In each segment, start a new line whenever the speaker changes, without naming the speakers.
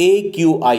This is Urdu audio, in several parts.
AQI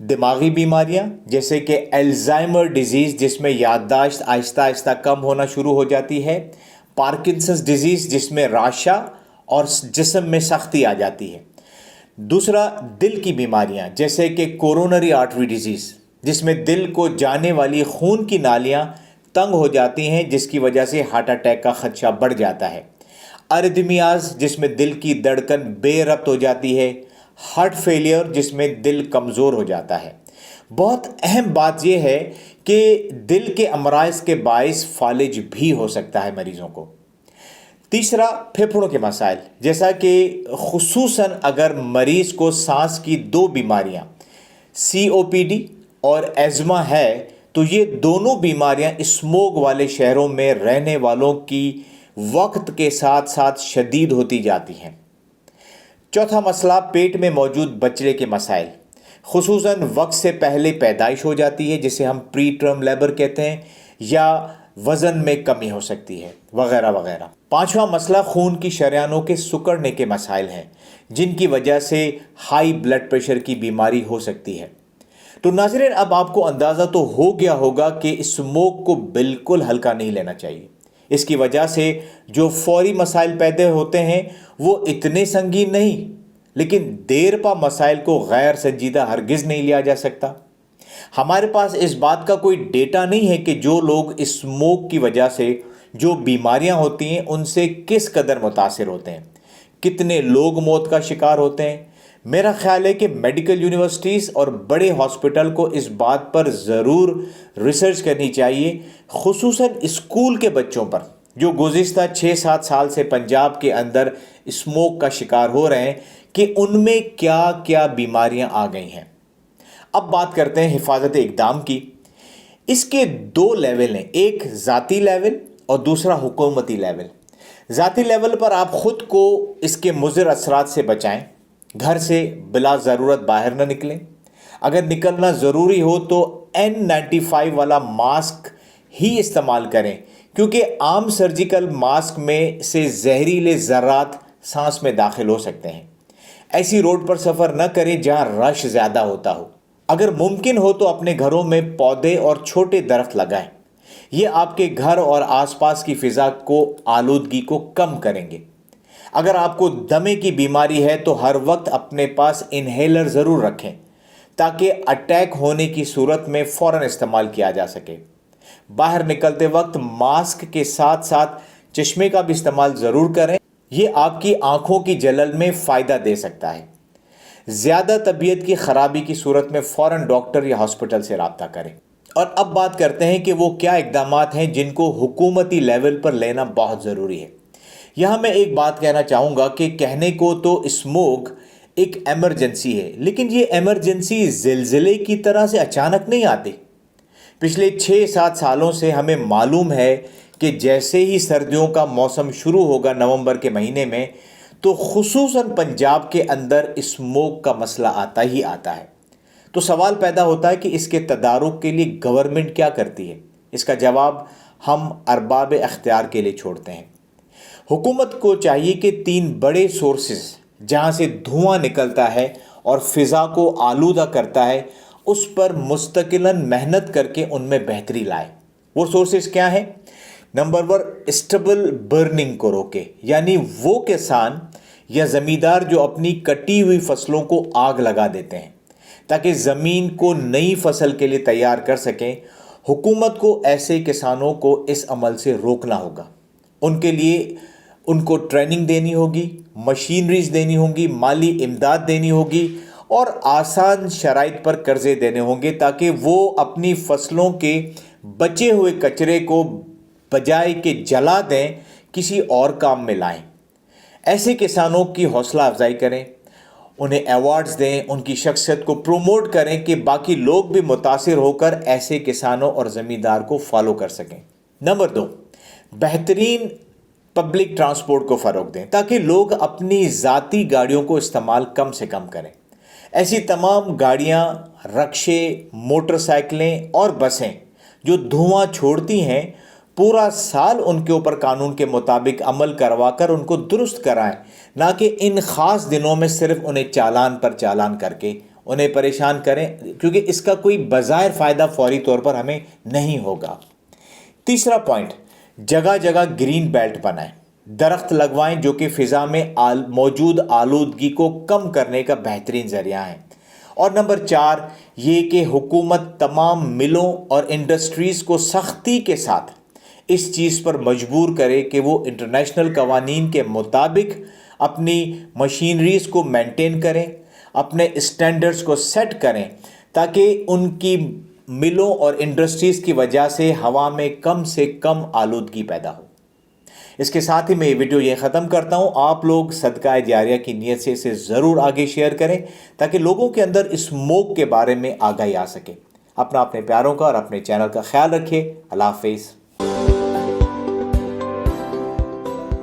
دماغی بیماریاں جیسے کہ الزائمر ڈیزیز جس میں یادداشت آہستہ آہستہ کم ہونا شروع ہو جاتی ہے، پارکنسنس ڈیزیز جس میں راشا اور جسم میں سختی آ جاتی ہے۔ دوسرا، دل کی بیماریاں جیسے کہ کورونری آرٹری ڈیزیز جس میں دل کو جانے والی خون کی نالیاں تنگ ہو جاتی ہیں، جس کی وجہ سے ہارٹ اٹیک کا خدشہ بڑھ جاتا ہے۔ ارتھمیاز جس میں دل کی دھڑکن بے ربط ہو جاتی ہے۔ ہارٹ فیلئر جس میں دل کمزور ہو جاتا ہے۔ بہت اہم بات یہ ہے کہ دل کے امراض کے باعث فالج بھی ہو سکتا ہے مریضوں کو۔ تیسرا، پھیپھڑوں کے مسائل جیسا کہ خصوصاً اگر مریض کو سانس کی دو بیماریاں COPD اور ایزما ہے تو یہ دونوں بیماریاں اسموگ والے شہروں میں رہنے والوں کی وقت کے ساتھ ساتھ شدید ہوتی جاتی ہیں۔ چوتھا مسئلہ، پیٹ میں موجود بچڑے کے مسائل، خصوصاً وقت سے پہلے پیدائش ہو جاتی ہے جسے ہم پری ٹرم لیبر کہتے ہیں، یا وزن میں کمی ہو سکتی ہے وغیرہ وغیرہ۔ پانچواں مسئلہ، خون کی شریانوں کے سکڑنے کے مسائل ہیں جن کی وجہ سے ہائی بلڈ پریشر کی بیماری ہو سکتی ہے۔ تو ناظرین، اب آپ کو اندازہ تو ہو گیا ہوگا کہ اسموک کو بالکل ہلکا نہیں لینا چاہیے۔ اس کی وجہ سے جو فوری مسائل پیدا ہوتے ہیں وہ اتنے سنگین نہیں، لیکن دیر پا مسائل کو غیر سنجیدہ ہرگز نہیں لیا جا سکتا۔ ہمارے پاس اس بات کا کوئی ڈیٹا نہیں ہے کہ جو لوگ اسموک کی وجہ سے جو بیماریاں ہوتی ہیں ان سے کس قدر متاثر ہوتے ہیں، کتنے لوگ موت کا شکار ہوتے ہیں۔ میرا خیال ہے کہ میڈیکل یونیورسٹیز اور بڑے ہاسپٹل کو اس بات پر ضرور ریسرچ کرنی چاہیے، خصوصاً اسکول کے بچوں پر جو گزشتہ 6-7 سال سے پنجاب کے اندر اسموک کا شکار ہو رہے ہیں، کہ ان میں کیا کیا بیماریاں آ گئی ہیں۔ اب بات کرتے ہیں حفاظت اقدام کی۔ اس کے 2 لیول ہیں، ایک ذاتی لیول اور دوسرا حکومتی لیول۔ ذاتی لیول پر آپ خود کو اس کے مضر اثرات سے بچائیں، گھر سے بلا ضرورت باہر نہ نکلیں، اگر نکلنا ضروری ہو تو N95 والا ماسک ہی استعمال کریں، کیونکہ عام سرجیکل ماسک میں سے زہریلے ذرات سانس میں داخل ہو سکتے ہیں۔ ایسی روڈ پر سفر نہ کریں جہاں رش زیادہ ہوتا ہو۔ اگر ممکن ہو تو اپنے گھروں میں پودے اور چھوٹے درخت لگائیں، یہ آپ کے گھر اور آس پاس کی فضا کو آلودگی کو کم کریں گے۔ اگر آپ کو دمے کی بیماری ہے تو ہر وقت اپنے پاس انہیلر ضرور رکھیں تاکہ اٹیک ہونے کی صورت میں فوراً استعمال کیا جا سکے۔ باہر نکلتے وقت ماسک کے ساتھ ساتھ چشمے کا بھی استعمال ضرور کریں، یہ آپ کی آنکھوں کی جلن میں فائدہ دے سکتا ہے۔ زیادہ طبیعت کی خرابی کی صورت میں فوراً ڈاکٹر یا ہاسپٹل سے رابطہ کریں۔ اور اب بات کرتے ہیں کہ وہ کیا اقدامات ہیں جن کو حکومتی لیول پر لینا بہت ضروری ہے۔ یہاں میں ایک بات کہنا چاہوں گا کہ کہنے کو تو اسموگ ایک ایمرجنسی ہے، لیکن یہ ایمرجنسی زلزلے کی طرح سے اچانک نہیں آتی۔ پچھلے 6-7 سالوں سے ہمیں معلوم ہے کہ جیسے ہی سردیوں کا موسم شروع ہوگا نومبر کے مہینے میں، تو خصوصاً پنجاب کے اندر اسموگ کا مسئلہ آتا ہی آتا ہے۔ تو سوال پیدا ہوتا ہے کہ اس کے تدارک کے لیے گورنمنٹ کیا کرتی ہے؟ اس کا جواب ہم ارباب اختیار کے لیے چھوڑتے ہیں۔ حکومت کو چاہیے کہ 3 بڑے سورسز جہاں سے دھواں نکلتا ہے اور فضا کو آلودہ کرتا ہے، اس پر مستقلاً محنت کر کے ان میں بہتری لائے۔ وہ سورسز کیا ہیں؟ نمبر 1، اسٹیبل برننگ کو روکے، یعنی وہ کسان یا زمیندار جو اپنی کٹی ہوئی فصلوں کو آگ لگا دیتے ہیں تاکہ زمین کو نئی فصل کے لیے تیار کر سکیں، حکومت کو ایسے کسانوں کو اس عمل سے روکنا ہوگا۔ ان کے لیے ان کو ٹریننگ دینی ہوگی، مشینریز دینی ہوں گی، مالی امداد دینی ہوگی اور آسان شرائط پر قرضے دینے ہوں گے تاکہ وہ اپنی فصلوں کے بچے ہوئے کچرے کو بجائے کہ جلا دیں کسی اور کام میں لائیں۔ ایسے کسانوں کی حوصلہ افزائی کریں، انہیں ایوارڈز دیں، ان کی شخصیت کو پروموٹ کریں کہ باقی لوگ بھی متاثر ہو کر ایسے کسانوں اور زمیندار کو فالو کر سکیں۔ نمبر 2، بہترین پبلک ٹرانسپورٹ کو فروغ دیں تاکہ لوگ اپنی ذاتی گاڑیوں کو استعمال کم سے کم کریں۔ ایسی تمام گاڑیاں، رکشے، موٹر سائیکلیں اور بسیں جو دھواں چھوڑتی ہیں، پورا سال ان کے اوپر قانون کے مطابق عمل کروا کر ان کو درست کرائیں، نہ کہ ان خاص دنوں میں صرف انہیں چالان پر چالان کر کے انہیں پریشان کریں، کیونکہ اس کا کوئی بظاہر فائدہ فوری طور پر ہمیں نہیں ہوگا۔ تیسرا پوائنٹ، جگہ جگہ گرین بیلٹ بنائیں، درخت لگوائیں جو کہ فضا میں موجود آلودگی کو کم کرنے کا بہترین ذریعہ ہیں۔ اور نمبر 4 یہ کہ حکومت تمام ملوں اور انڈسٹریز کو سختی کے ساتھ اس چیز پر مجبور کرے کہ وہ انٹرنیشنل قوانین کے مطابق اپنی مشینریز کو مینٹین کریں، اپنے اسٹینڈرڈز کو سیٹ کریں، تاکہ ان کی ملوں اور انڈسٹریز کی وجہ سے کم آلودگی پیدا ہو۔ اس کے ساتھ ہی میں یہ ویڈیو یہ ختم کرتا ہوں۔ آپ لوگ صدقہ جاریہ کی نیت سے اسے ضرور آگے شیئر کریں تاکہ لوگوں کے اندر اسموک کے بارے میں آگاہی آ سکے۔ اپنے پیاروں کا اور اپنے چینل کا خیال رکھیے۔ اللہ حافظ۔